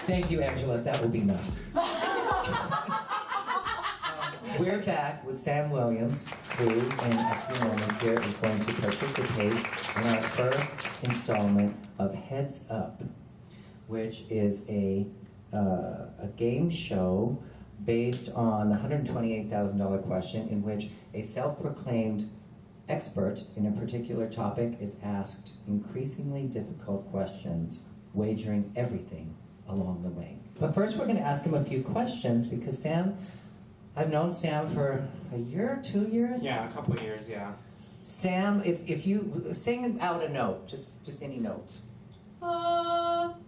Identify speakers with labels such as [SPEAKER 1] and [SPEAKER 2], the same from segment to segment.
[SPEAKER 1] Thank you, Angela. That will be enough. We're back with Sam Williams, who in a few moments here is going to participate in our first installment of Heads Up, which is a game show based on the $128,000 question, in which a self-proclaimed expert in a particular topic is asked increasingly difficult questions, wagering everything along the way. But first we're going to ask him a few questions, because Sam, I've known Sam for a year, 2 years?
[SPEAKER 2] Yeah, a couple of years, yeah.
[SPEAKER 1] Sam, if you sing out a note, just any note.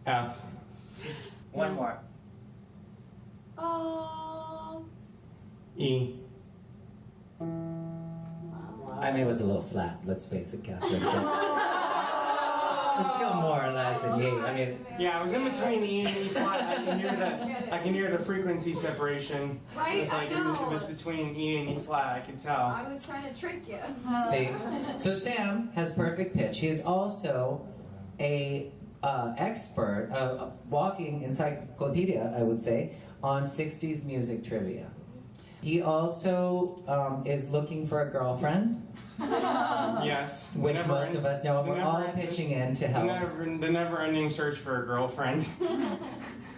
[SPEAKER 2] F.
[SPEAKER 1] One more.
[SPEAKER 2] E.
[SPEAKER 1] I mean, it was a little flat, let's face it, Catherine. It's still more or less an E. I mean,
[SPEAKER 2] Yeah, I was in between E and E flat. I can hear the frequency separation.
[SPEAKER 3] Right,
[SPEAKER 2] It was like
[SPEAKER 3] I know.
[SPEAKER 2] it was between E and E flat. I could tell.
[SPEAKER 3] I was trying to trick you.
[SPEAKER 1] see, so Sam has perfect pitch. He is also a expert, a walking encyclopedia, I would say, on 60s music trivia. He also is looking for a girlfriend,
[SPEAKER 2] Yes.
[SPEAKER 1] which most of us know.
[SPEAKER 2] the
[SPEAKER 1] We're all
[SPEAKER 2] never-
[SPEAKER 1] pitching in to help.
[SPEAKER 2] The never-ending search for a girlfriend.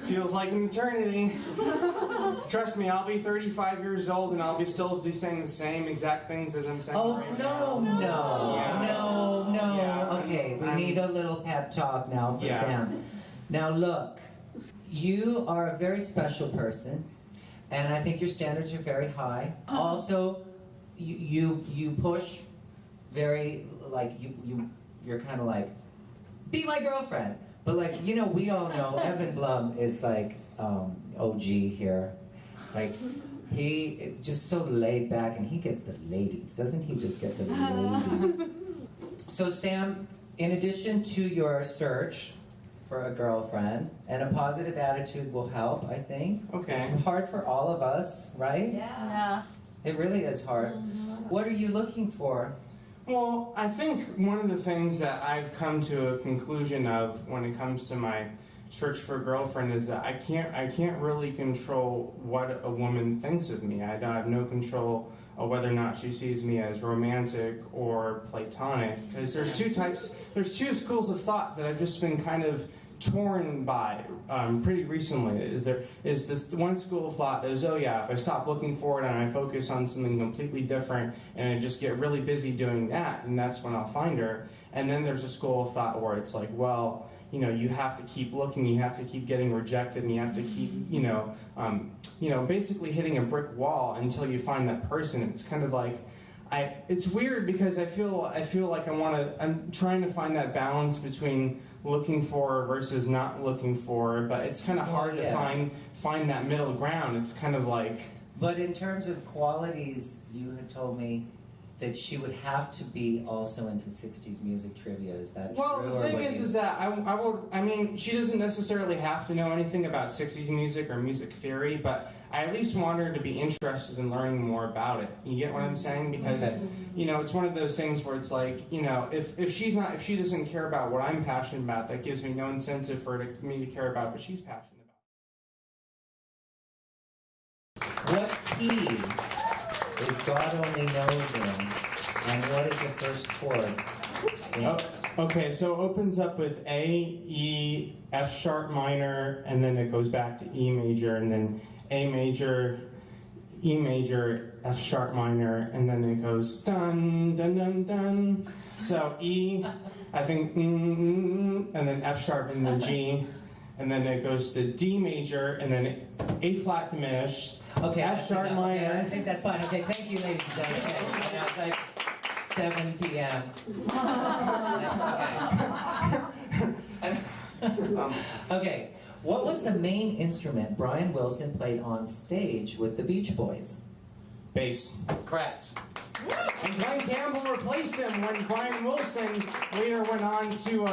[SPEAKER 2] Feels like an eternity. Trust me, I'll be 35 years old and I'll still be saying the same exact things as I'm saying
[SPEAKER 1] Oh,
[SPEAKER 2] right
[SPEAKER 1] no,
[SPEAKER 2] now.
[SPEAKER 1] no,
[SPEAKER 2] Yeah.
[SPEAKER 1] no.
[SPEAKER 2] Yeah.
[SPEAKER 1] Okay, we need a little pep talk now for
[SPEAKER 2] Yeah.
[SPEAKER 1] Sam. Now look, you are a very special person, and I think your standards are very high. Also, you push very, like, you're kind of like, be my girlfriend. But like, you know, we all know Evan Blum is like OG here. Like, he just so laid back, and he gets the ladies. Doesn't he just get the ladies? So Sam, in addition to your search for a girlfriend, and a positive attitude will help, I think.
[SPEAKER 2] Okay.
[SPEAKER 1] It's hard for all of us, right?
[SPEAKER 3] Yeah.
[SPEAKER 1] It really is hard. What are you looking for?
[SPEAKER 2] Well, I think one of the things that I've come to a conclusion of when it comes to my search for a girlfriend is that I can't really control what a woman thinks of me. I have no control of whether or not she sees me as romantic or platonic, because there's two schools of thought that I've just been kind of torn by pretty recently. Is this one school of thought is, oh yeah, if I stop looking for it and I focus on something completely different and I just get really busy doing that, and that's when I'll find her. And then there's a school of thought where it's like, well, you know, you have to keep looking, you have to keep getting rejected, and you have to keep, basically hitting a brick wall until you find that person. It's kind of like, it's weird because I feel like I'm trying to find that balance between looking for versus not looking for, but it's kind of hard to find that middle ground. It's kind of like.
[SPEAKER 1] But in terms of qualities, you had told me that she would have to be also into 60s music trivia. Is that
[SPEAKER 2] Well,
[SPEAKER 1] true?
[SPEAKER 2] the thing is that I mean, she doesn't necessarily have to know anything about 60s music or music theory, but I at least want her to be interested in learning more about it. You get what I'm saying? Because, you know, it's one of those things where it's like, you know, if she doesn't care about what I'm passionate about, that gives me no incentive for me to care about what she's passionate about.
[SPEAKER 1] What key is God only knows in, and what is the first chord in it?
[SPEAKER 2] Okay, so it opens up with A, E, F sharp minor, and then it goes back to E major, and then A major, E major, F sharp minor, and then it goes dun, dun, dun, dun. So E, I think, and then F sharp, and then G, and then it goes to D major, and then A flat diminished.
[SPEAKER 1] Okay,
[SPEAKER 2] F sharp minor.
[SPEAKER 1] Okay, I think that's fine. Okay, thank you, ladies and gentlemen. Okay, now it's like 7 p.m. Okay, what was the main instrument Brian Wilson played on stage with the Beach Boys?
[SPEAKER 2] Bass.
[SPEAKER 1] Correct.
[SPEAKER 2] And Glenn Campbell replaced him when Brian Wilson later went on to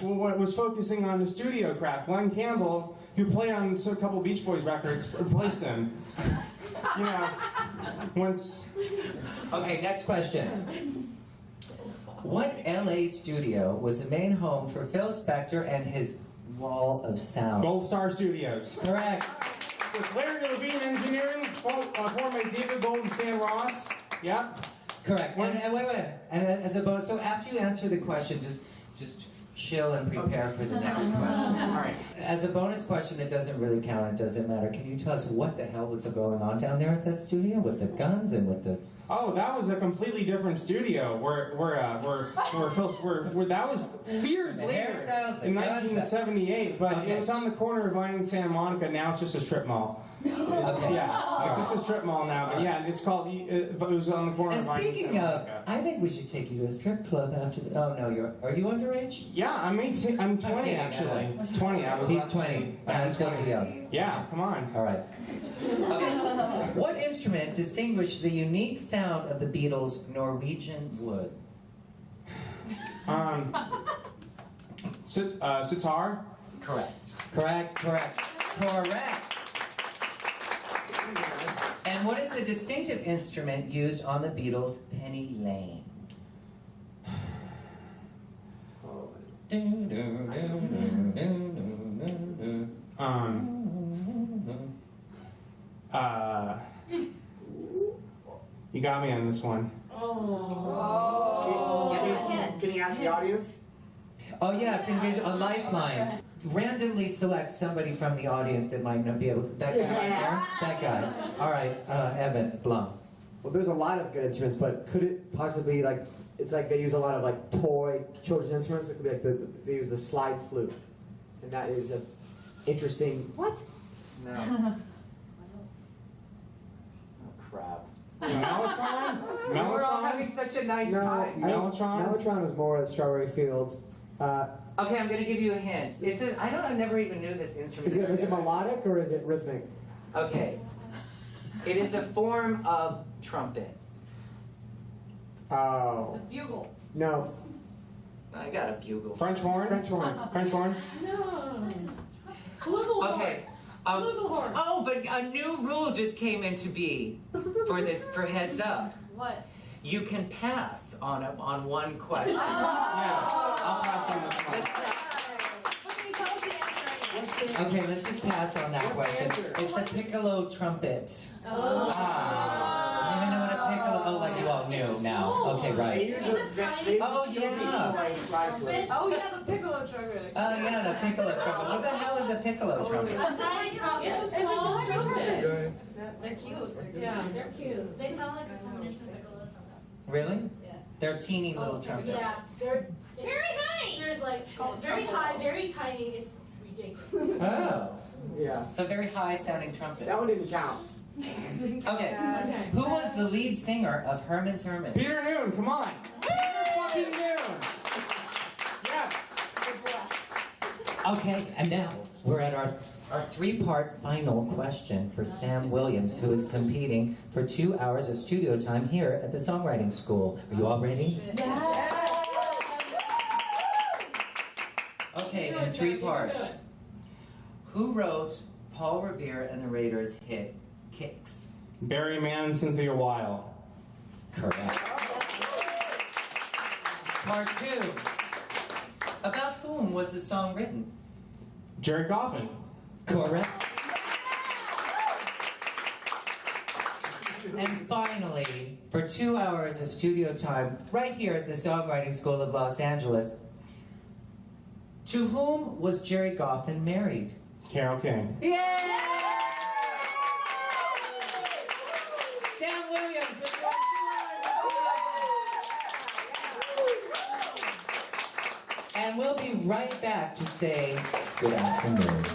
[SPEAKER 2] was focusing on the studio craft. Glenn Campbell, who played on a couple Beach Boys records, replaced him. You know, once.
[SPEAKER 1] Okay, next question. What LA studio was the main home for Phil Spector and his wall of sound?
[SPEAKER 2] Gold Star Studios.
[SPEAKER 1] Correct.
[SPEAKER 2] With Larry Levine Engineering, formed by David Gold and Stan Ross. Yep.
[SPEAKER 1] Correct. And wait. And as a bonus, so after you answer the question, just chill and prepare for the next question.
[SPEAKER 2] All right.
[SPEAKER 1] As a bonus question that doesn't really count, it doesn't matter. Can you tell us what the hell was going on down there at that studio with the guns and with the?
[SPEAKER 2] Oh, that was a completely different studio. That was years
[SPEAKER 1] The
[SPEAKER 2] later
[SPEAKER 1] hairstyles, the
[SPEAKER 2] in
[SPEAKER 1] guns,
[SPEAKER 2] 1978. But
[SPEAKER 1] Okay.
[SPEAKER 2] it was on the corner of Vine and Santa Monica. Now it's just a strip mall.
[SPEAKER 1] Okay.
[SPEAKER 2] Yeah, it's just a strip mall now. But yeah, it's called. It was on the corner
[SPEAKER 1] And
[SPEAKER 2] of Vine and
[SPEAKER 1] speaking
[SPEAKER 2] Santa
[SPEAKER 1] of,
[SPEAKER 2] Monica.
[SPEAKER 1] I think we should take you to a strip club after the. Oh no, are you underage?
[SPEAKER 2] Yeah, I'm 18. I'm 20
[SPEAKER 1] Okay,
[SPEAKER 2] actually. 20. I was.
[SPEAKER 1] He's
[SPEAKER 2] about to
[SPEAKER 1] 20.
[SPEAKER 2] say.
[SPEAKER 1] And I'm
[SPEAKER 2] I'm
[SPEAKER 1] still
[SPEAKER 2] 20.
[SPEAKER 1] too young.
[SPEAKER 2] Yeah, come on.
[SPEAKER 1] All right. Okay. What instrument distinguished the unique sound of the Beatles' Norwegian Wood?
[SPEAKER 2] Sitar.
[SPEAKER 1] Correct. And what is the distinctive instrument used on the Beatles' Penny Lane?
[SPEAKER 2] You got me on this one.
[SPEAKER 3] Can you ask the audience?
[SPEAKER 1] Oh yeah, can we, a lifeline. Randomly select somebody from the audience that might not be able to. That guy right there? That guy. All right, Evan Blum.
[SPEAKER 3] Well, there's a lot of good instruments, but could it possibly it's like they use a lot of toy children's instruments. It could be they use the slide flute, and that is a interesting. What?
[SPEAKER 1] No. Oh crap.
[SPEAKER 2] Mellotron?
[SPEAKER 1] We're all
[SPEAKER 2] Mellotron?
[SPEAKER 1] having such a nice
[SPEAKER 3] No,
[SPEAKER 1] time.
[SPEAKER 2] Mellotron?
[SPEAKER 3] Mellotron was more Strawberry Fields.
[SPEAKER 1] Okay, I'm gonna give you a hint. I never even knew this instrument.
[SPEAKER 3] Is it melodic or is it rhythmic?
[SPEAKER 1] Okay. It is a form of trumpet.
[SPEAKER 3] Oh.
[SPEAKER 4] Bugle.
[SPEAKER 3] No.
[SPEAKER 1] I got a bugle.
[SPEAKER 2] French horn?
[SPEAKER 3] French horn.
[SPEAKER 2] French horn?
[SPEAKER 4] No. Flugelhorn.
[SPEAKER 1] Okay.
[SPEAKER 4] Flugelhorn.
[SPEAKER 1] Oh, but a new rule just came into being for heads up.
[SPEAKER 4] What?
[SPEAKER 1] You can pass on one question.
[SPEAKER 2] Yeah, I'll pass on this one.
[SPEAKER 4] What can you tell us the answer?
[SPEAKER 1] Okay, let's just pass on that
[SPEAKER 3] What's the
[SPEAKER 1] question.
[SPEAKER 3] answer?
[SPEAKER 1] It's the piccolo trumpet.
[SPEAKER 4] Oh.
[SPEAKER 1] I don't even know what a piccolo. Oh, like you all knew now. Okay,
[SPEAKER 3] They
[SPEAKER 1] right.
[SPEAKER 3] use
[SPEAKER 1] Oh, yeah.
[SPEAKER 3] slide flute.
[SPEAKER 4] Oh yeah, the piccolo trumpet.
[SPEAKER 1] Oh yeah, the piccolo trumpet. What the hell is a piccolo trumpet?
[SPEAKER 4] A tiny trumpet.
[SPEAKER 5] It's a small trumpet.
[SPEAKER 3] Good.
[SPEAKER 5] They're cute. Yeah, they're cute.
[SPEAKER 4] They sound like a combination of piccolo trumpet.
[SPEAKER 1] Really?
[SPEAKER 4] Yeah.
[SPEAKER 1] They're teeny little trumpets.
[SPEAKER 4] Yeah, they're
[SPEAKER 5] Very high.
[SPEAKER 4] There's very high, very tiny. It's ridiculous.
[SPEAKER 1] Oh,
[SPEAKER 3] Yeah.
[SPEAKER 1] so very high sounding trumpet.
[SPEAKER 3] That one didn't count.
[SPEAKER 1] Okay, who was the lead singer of Herman's Hermits?
[SPEAKER 2] Peter Noon, come on. Peter fucking Noon. Yes.
[SPEAKER 1] Okay, and now we're at our three-part final question for Sam Williams, who is competing for 2 hours of studio time here at the Songwriting School. Are you all ready? Okay, in 3 parts. Who wrote Paul Revere and the Raiders' hit Kicks?
[SPEAKER 2] Barry Mann and Cynthia Weil.
[SPEAKER 1] Correct. Part 2. About whom was the song written?
[SPEAKER 2] Jerry Goffin.
[SPEAKER 1] Correct. And finally, for 2 hours of studio time, right here at the Songwriting School of Los Angeles, to whom was Jerry Goffin married?
[SPEAKER 2] Carole King.
[SPEAKER 1] Yay! Sam Williams just won 2 hours. And we'll be right back to say good afternoon.